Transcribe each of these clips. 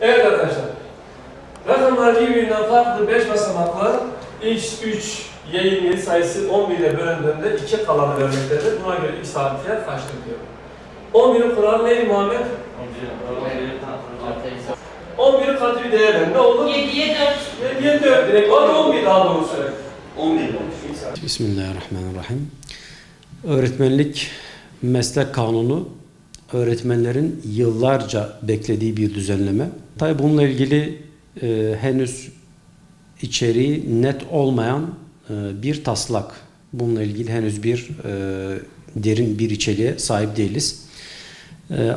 Evet arkadaşlar. Rakamlar birbirinden farklı 5 basamaklı x3 y'nin sayısı 11 ile bölündüğünde 2 kalanı vermektedir. Buna göre x artı y kaçtır diyor. 11'in kuralı neydi Muhammed? 11'in katı bir değer verin. Ne olur? 7'ye 4. 7'ye 4. Direkt 11 daha doğrusu. 11 olmuş. Bismillahirrahmanirrahim. Öğretmenlik meslek kanunu öğretmenlerin yıllarca beklediği bir düzenleme. Tabi bununla ilgili henüz içeriği net olmayan bir taslak. Bununla ilgili henüz derin bir içeriğe sahip değiliz.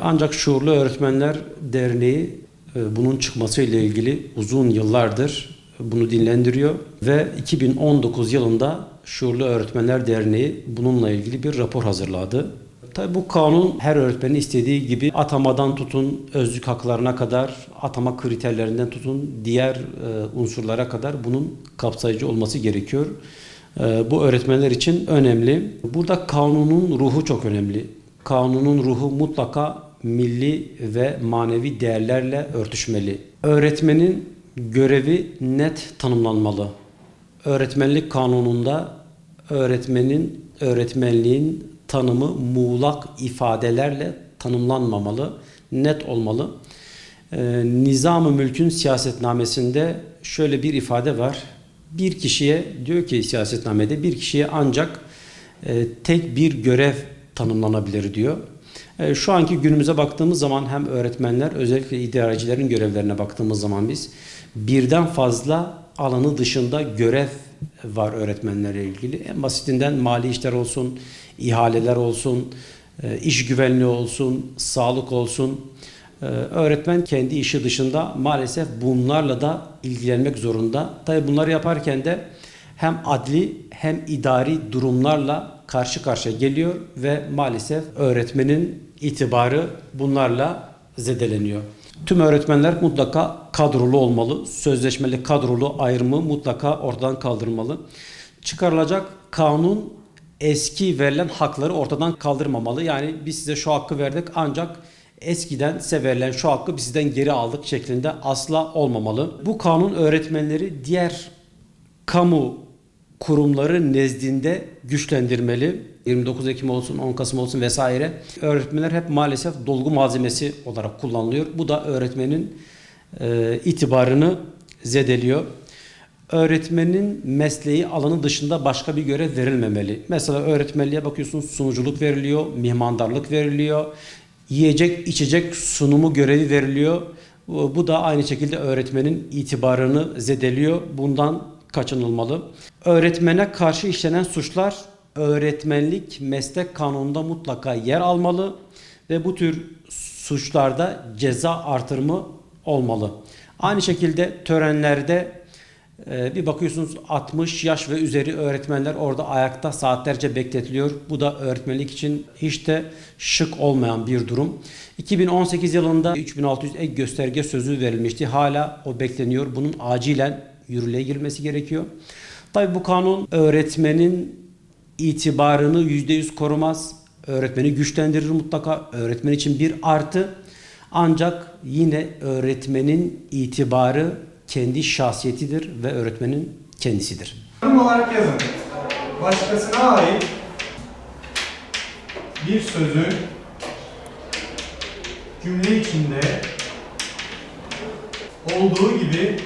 Ancak Şuurlu Öğretmenler Derneği bunun çıkmasıyla ilgili uzun yıllardır bunu dinlendiriyor ve 2019 yılında Şuurlu Öğretmenler Derneği bununla ilgili bir rapor hazırladı. Tabii bu kanun her öğretmenin istediği gibi atamadan tutun özlük haklarına kadar, atama kriterlerinden tutun diğer unsurlara kadar bunun kapsayıcı olması gerekiyor. Bu öğretmenler için önemli. Burada kanunun ruhu çok önemli. Kanunun ruhu mutlaka milli ve manevi değerlerle örtüşmeli. Öğretmenin görevi net tanımlanmalı. Öğretmenlik kanununda öğretmenliğin tanımı muğlak ifadelerle tanımlanmamalı, net olmalı. Nizam-ı Mülk'ün siyasetnamesinde şöyle bir ifade var. Bir kişiye, diyor ki siyasetnamede, bir kişiye ancak tek bir görev tanımlanabilir diyor. Şu anki günümüze baktığımız zaman hem öğretmenler, özellikle idarecilerin görevlerine baktığımız zaman biz birden fazla alanı dışında görev var öğretmenlerle ilgili. En basitinden mali işler olsun, ihaleler olsun, iş güvenliği olsun, sağlık olsun. Öğretmen kendi işi dışında maalesef bunlarla da ilgilenmek zorunda. Tabii bunları yaparken de hem adli hem idari durumlarla karşı karşıya geliyor ve maalesef öğretmenin itibarı bunlarla zedeleniyor. Tüm öğretmenler mutlaka kadrolu olmalı. Sözleşmeli kadrolu ayrımı mutlaka ortadan kaldırılmalı. Çıkarılacak kanun eski verilen hakları ortadan kaldırmamalı. Yani biz size şu hakkı verdik ancak eskiden size verilen şu hakkı biz sizden geri aldık şeklinde asla olmamalı. Bu kanun öğretmenleri diğer kamu kurumları nezdinde güçlendirmeli. 29 Ekim olsun, 10 Kasım olsun vesaire. Öğretmenler hep maalesef dolgu malzemesi olarak kullanılıyor. Bu da öğretmenin itibarını zedeliyor. Öğretmenin mesleği alanı dışında başka bir görev verilmemeli. Mesela öğretmenliğe bakıyorsunuz sunuculuk veriliyor, mihmandarlık veriliyor, yiyecek içecek sunumu görevi veriliyor. Bu da aynı şekilde öğretmenin itibarını zedeliyor. Bundan kaçınılmalı. Öğretmene karşı işlenen suçlar öğretmenlik meslek kanununda mutlaka yer almalı ve bu tür suçlarda ceza artırımı olmalı. Aynı şekilde törenlerde bir bakıyorsunuz 60 yaş ve üzeri öğretmenler orada ayakta saatlerce bekletiliyor. Bu da öğretmenlik için hiç de şık olmayan bir durum. 2018 yılında 3600 ek gösterge sözü verilmişti. Hala o bekleniyor. Bunun acilen yürürlüğe girmesi gerekiyor. Tabii bu kanun öğretmenin itibarını %100 korumaz. Öğretmeni güçlendirir mutlaka. Öğretmen için bir artı. Ancak yine öğretmenin itibarı kendi şahsiyetidir ve öğretmenin kendisidir. Tanım olarak yazın. Başkasına ait bir sözü cümle içinde olduğu gibi